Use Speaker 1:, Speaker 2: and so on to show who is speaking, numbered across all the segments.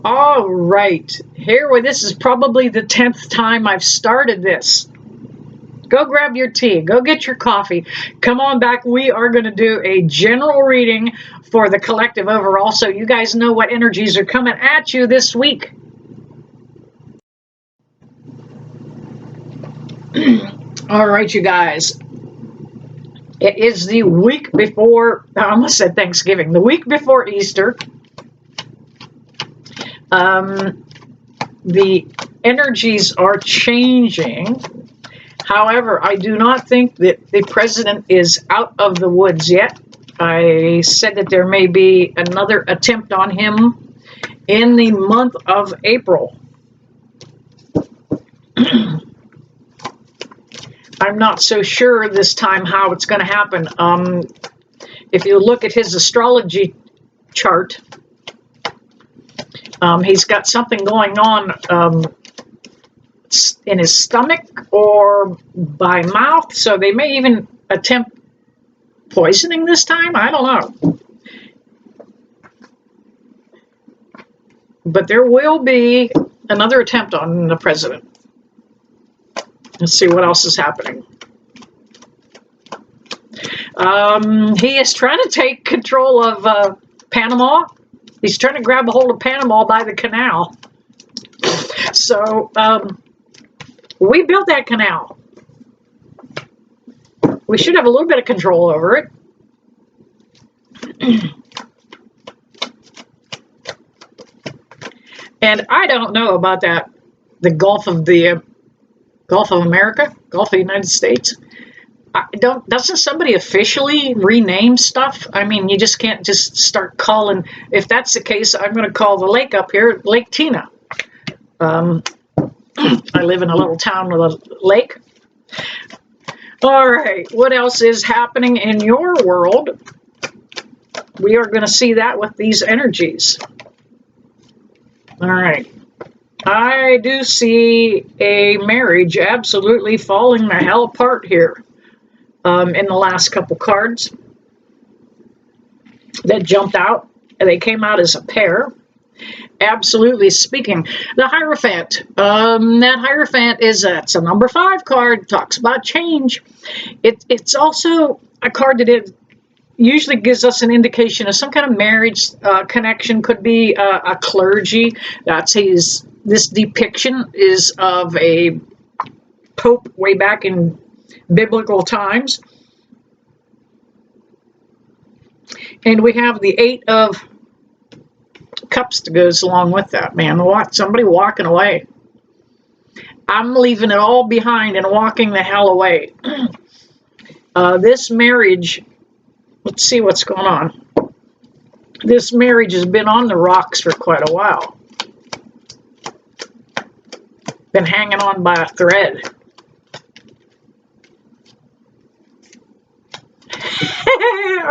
Speaker 1: All right, this is probably the 10th time I've started this. Go grab your tea, go get your coffee, come on back. We are going to do a general reading for the collective overall so you guys know what energies are coming at you this week. All right, you guys. It is the week before, I almost said Thanksgiving, the week before Easter. The energies are changing. However, I do not think that the president is out of the woods yet. I said that there may be another attempt on him in the month of April. I'm not so sure this time how it's going to happen. If you look at his astrology chart, he's got something going on in his stomach or by mouth, so they may even attempt poisoning this time. I don't know. But there will be another attempt on the president. Let's see what else is happening. He is trying to take control of Panama. He's trying to grab a hold of Panama by the canal. So we built that canal. We should have a little bit of control over it. And I don't know about that, the Gulf of America, Gulf of the United States. Doesn't somebody officially rename stuff? I mean, you just can't just start calling. If that's the case, I'm going to call the lake up here Lake Tina. I live in a little town with a lake. All right, what else is happening in your world? We are going to see that with these energies. All right. I do see a marriage absolutely falling the hell apart here in the last couple cards that jumped out. They came out as a pair. Absolutely speaking. The Hierophant. That Hierophant it's a number 5 card. Talks about change. It's also a card that usually gives us an indication of some kind of marriage connection. Could be a clergy. This depiction is of a pope way back in biblical times. And we have the 8 of Cups that goes along with that, man. Somebody walking away. I'm leaving it all behind and walking the hell away. This marriage, let's see what's going on. This marriage has been on the rocks for quite a while. Been hanging on by a thread.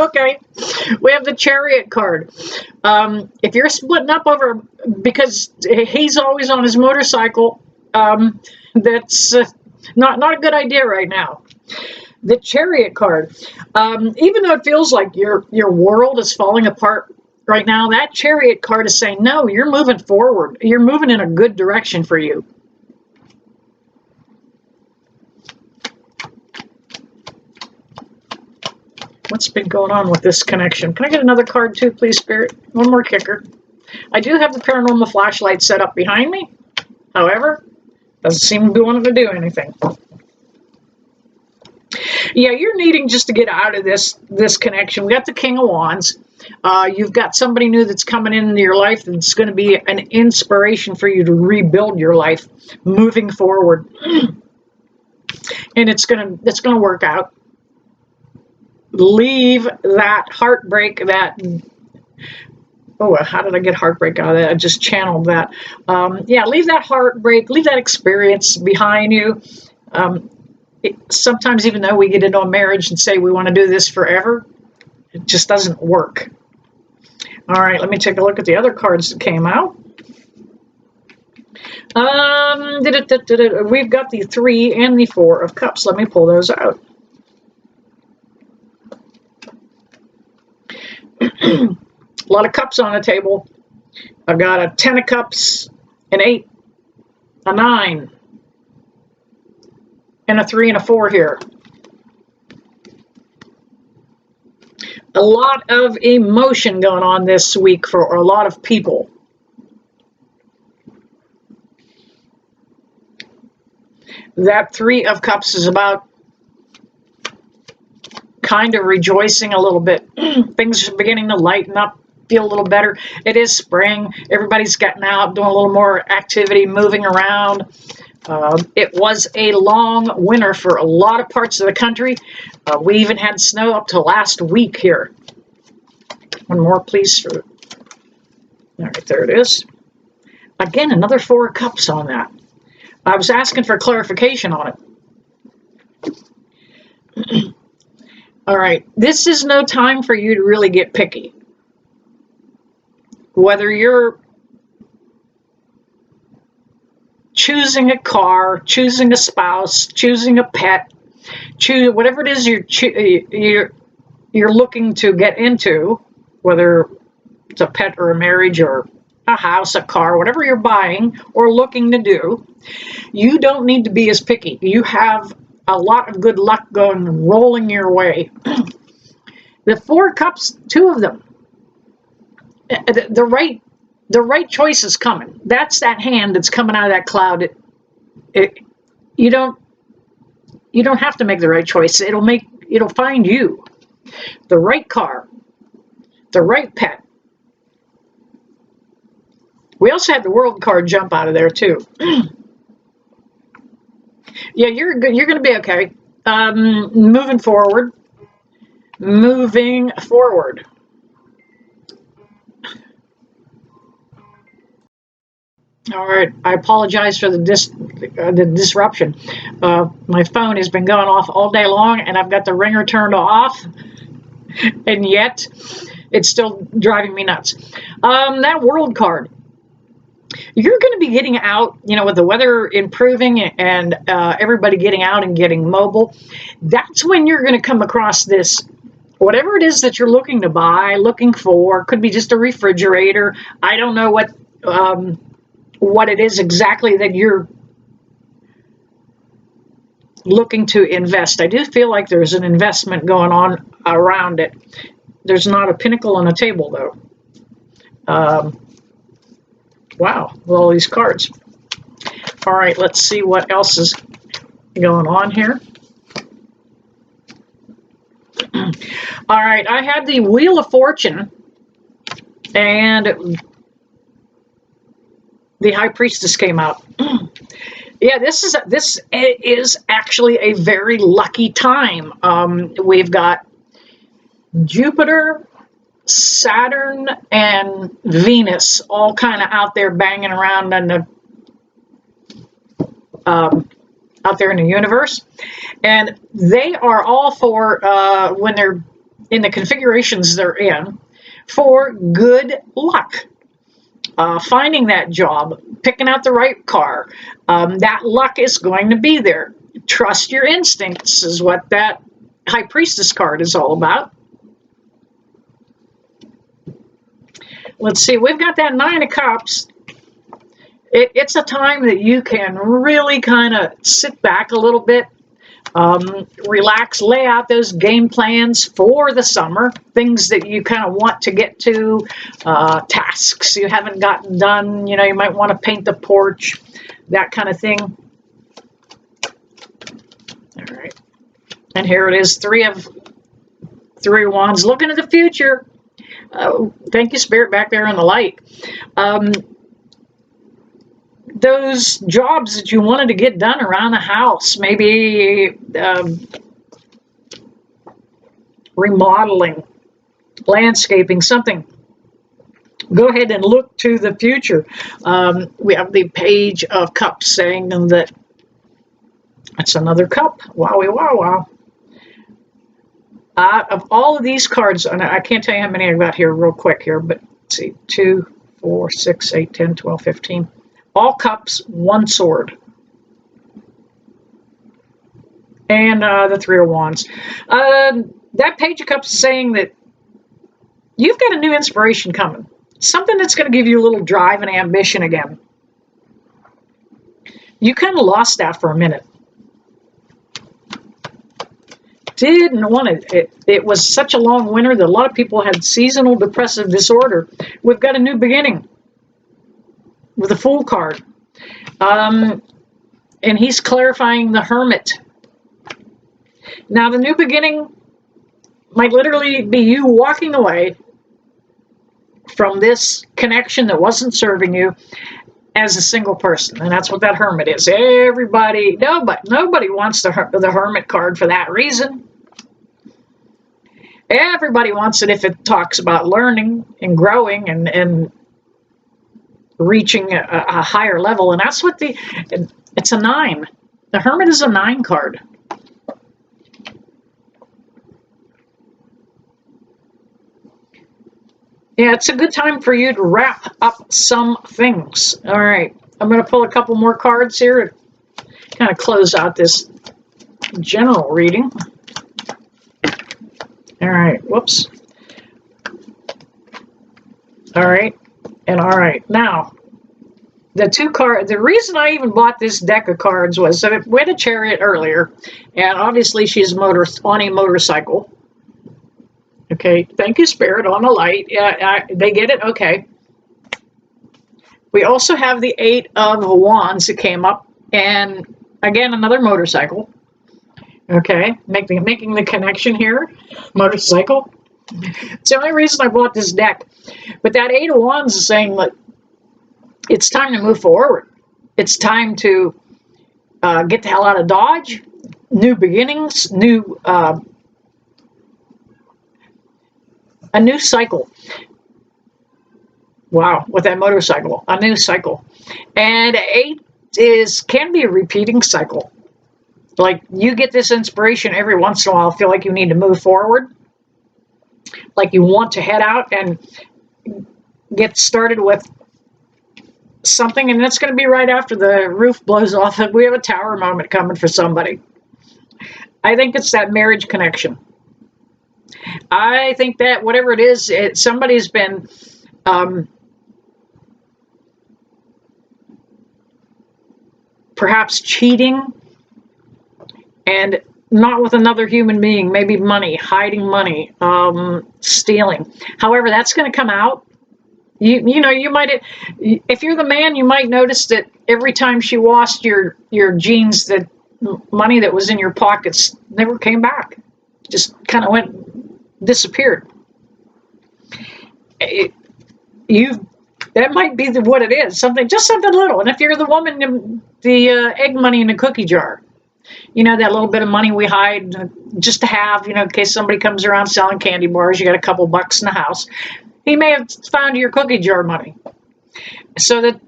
Speaker 1: Okay, we have the Chariot card. If you're splitting up over, because he's always on his motorcycle, that's not a good idea right now. The Chariot card, even though it feels like your world is falling apart right now, that Chariot card is saying, no, you're moving forward. You're moving in a good direction for you. What's been going on with this connection? Can I get another card too, please, Spirit? One more kicker. I do have the paranormal flashlight set up behind me. However, doesn't seem to be wanting to do anything. Yeah, you're needing just to get out of this connection. We got the King of Wands. You've got somebody new that's coming into your life that's going to be an inspiration for you to rebuild your life moving forward. And it's gonna work out. Leave that heartbreak, how did I get heartbreak out of that? I just channeled that. Leave that heartbreak, leave that experience behind you. Sometimes even though we get into a marriage and say we want to do this forever, it just doesn't work. All right, let me take a look at the other cards that came out. We've got the 3 and the 4 of Cups. Let me pull those out. A lot of cups on the table. I've got a 10 of cups, an 8, a 9, and a 3 and a 4 here. A lot of emotion going on this week for a lot of people. That 3 of cups is about kind of rejoicing a little bit. Things are beginning to lighten up, feel a little better. It is spring. Everybody's getting out, doing a little more activity, moving around. It was a long winter for a lot of parts of the country. We even had snow up to last week here. One more, please. All right, there it is. Again, another 4 of cups on that. I was asking for clarification on it. All right, this is no time for you to really get picky. Whether you're choosing a car, choosing a spouse, choosing a pet, choose whatever it is you're looking to get into, whether it's a pet or a marriage or a house, a car, whatever you're buying or looking to do, you don't need to be as picky. You have a lot of good luck rolling your way. The 4 cups, 2 of them, the right choice is coming. That's that hand that's coming out of that cloud. You don't have to make the right choice. It'll find you the right car, the right pet. We also had the world card jump out of there too. Yeah, you're good. You're going to be okay. Moving forward. All right, I apologize for the disruption. My phone has been going off all day long, and I've got the ringer turned off, and yet it's still driving me nuts. That world card. You're going to be getting out, with the weather improving and everybody getting out and getting mobile. That's when you're going to come across this, whatever it is that you're looking to buy, looking for. Could be just a refrigerator. I don't know what it is exactly that you're looking to invest. I do feel like there's an investment going on around it. There's not a pinnacle on a table, though. Wow, with all these cards. All right, let's see what else is going on here. All right, I had the Wheel of Fortune and the High Priestess came out. Yeah, this is actually a very lucky time. We've got Jupiter, Saturn, and Venus all kind of out there banging around out there in the universe, and they are all for when they're in the configurations they're in for good luck. Finding that job, picking out the right car, that luck is going to be there. Trust your instincts is what that High Priestess card is all about. Let's see, we've got that 9 of Cups. It's a time that you can really kind of sit back a little bit, relax, lay out those game plans for the summer, things that you kind of want to get to, tasks you haven't gotten done. You might want to paint the porch, that kind of thing. All right. And here it is, 3 of Wands, looking at the future. Thank you, Spirit, back there in the light. Those jobs that you wanted to get done around the house, maybe remodeling, landscaping, something. Go ahead and look to the future. We have the Page of Cups saying that that's another cup. Wowie, wow, wow. Of all of these cards, and I can't tell you how many I've got here real quick here, but let's see, 2, 4, 6, 8, 10, 12, 15. All cups, 1 sword. And the 3 of Wands. That Page of Cups is saying that you've got a new inspiration coming. Something that's going to give you a little drive and ambition again. You kind of lost that for a minute. Didn't want it. It was such a long winter that a lot of people had seasonal depressive disorder. We've got a new beginning with a Fool card. And he's clarifying the Hermit. Now, the new beginning might literally be you walking away from this connection that wasn't serving you as a single person. And that's what that Hermit is. Nobody wants the Hermit card for that reason. Everybody wants it if it talks about learning and growing and reaching a higher level. And that's what it's a 9. The Hermit is a 9 card. Yeah, it's a good time for you to wrap up some things. All right, I'm going to pull a couple more cards here to kind of close out this general reading. All right, whoops. All right, and all right. Now, the reason I even bought this deck of cards was that we had a Chariot earlier, and obviously she's on a motorcycle. Okay, thank you, Spirit, on a light. Yeah, they get it? Okay. We also have the 8 of Wands that came up, and again, another motorcycle. Okay, making the connection here. Motorcycle. It's the only reason I bought this deck. But that 8 of Wands is saying that it's time to move forward. It's time to get the hell out of Dodge. New beginnings, a new cycle. Wow, with that motorcycle, a new cycle. And 8 can be a repeating cycle. Like, you get this inspiration every once in a while, feel like you need to move forward, like you want to head out and get started with something, and that's going to be right after the roof blows off and we have a tower moment coming for somebody. I think it's that marriage connection. I think that whatever it is, somebody's been perhaps cheating, and not with another human being, maybe money, hiding money, stealing. However, that's going to come out. You know, you might, if you're the man, you might notice that every time she washed your jeans, that money that was in your pockets never came back. Just kind of disappeared. That might be what it is. Something little. And if you're the woman, the egg money in a cookie jar. You know, that little bit of money we hide just to have, in case somebody comes around selling candy bars, you got a couple bucks in the house. He may have found your cookie jar money. So that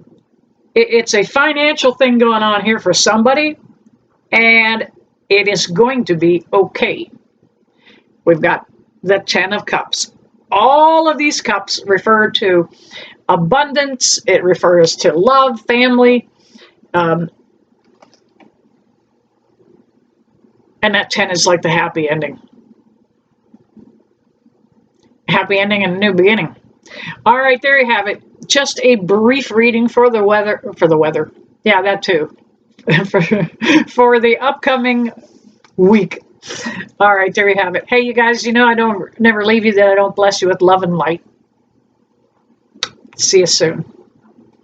Speaker 1: it's a financial thing going on here for somebody, and it is going to be okay. We've got the 10 of Cups. All of these cups refer to abundance. It refers to love, family, and that 10 is like the happy ending. Happy ending and a new beginning. All right, there you have it. Just a brief reading for the weather. Yeah, that too. for the upcoming week. All right, there you have it. Hey, you guys, I never leave you that I don't bless you with love and light. See you soon.